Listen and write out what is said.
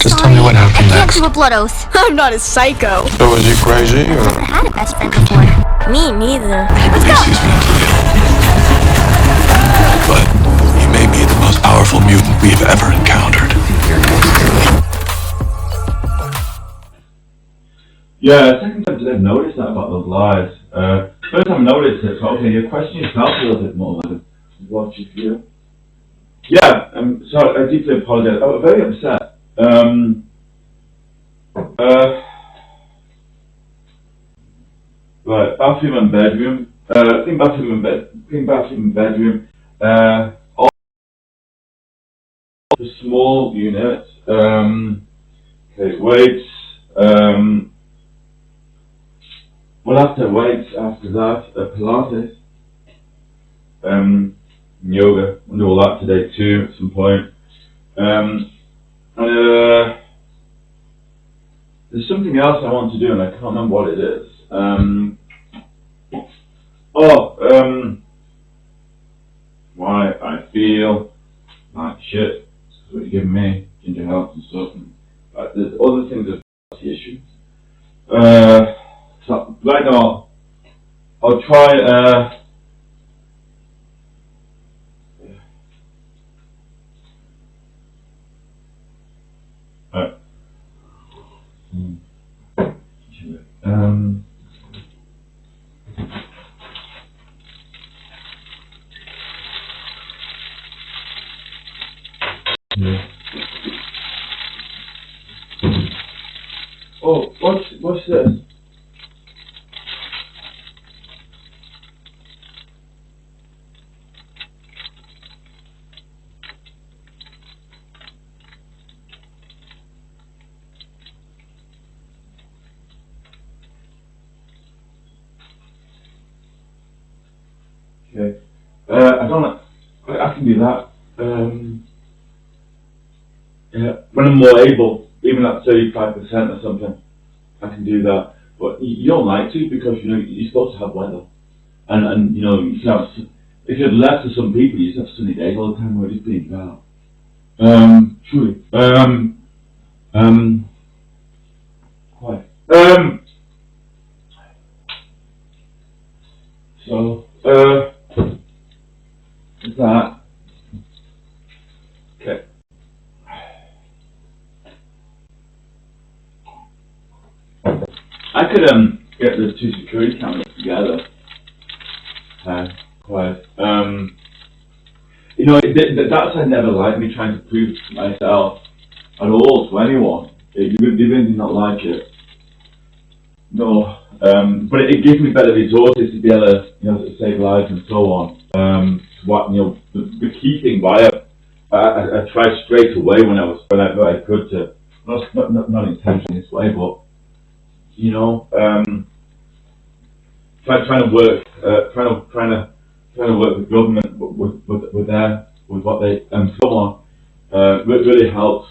Just tell me what happened I can't next. do a blood oath. I'm not a psycho. So was he crazy, or? I've never had a best friend before. Me neither. He Let's believes go! he's mentally ill. But he may be the most powerful mutant we've ever encountered. Yeah, second time I've noticed that about those lies. First time I noticed it, so okay, you question yourself a little bit more, like, what you feel. Yeah, sorry, I deeply apologize. I was very upset. Right, bathroom and bedroom. Clean bathroom and bedroom. All the small units. Okay, weights. We'll have to weights after that. Pilates. Yoga. We'll do all that today too at some point. There's something else I want to do and I can't remember what it is. Why I feel like shit. That's what you're giving me, ginger health and stuff. And, there's other things that are the issue. So right now, I'll try. Yeah. Oh, what's this? Okay. I don't know. I can do that. Yeah. When I'm more able, even at 35% or something, I can do that. But you don't like to because you're supposed to have weather, and you can have. If you're left to some people, you just have sunny days all the time where it's being drought. Truly. Quite. So, is that okay? I could get the two security cameras together. Quite. That side never liked me trying to prove myself at all to anyone. They really did not like it. No. But it gives me better resources to be able to save lives and so on. The key thing why I tried straight away whenever I could to, not intentionally this way, but trying to work with government with what they and so on really helps.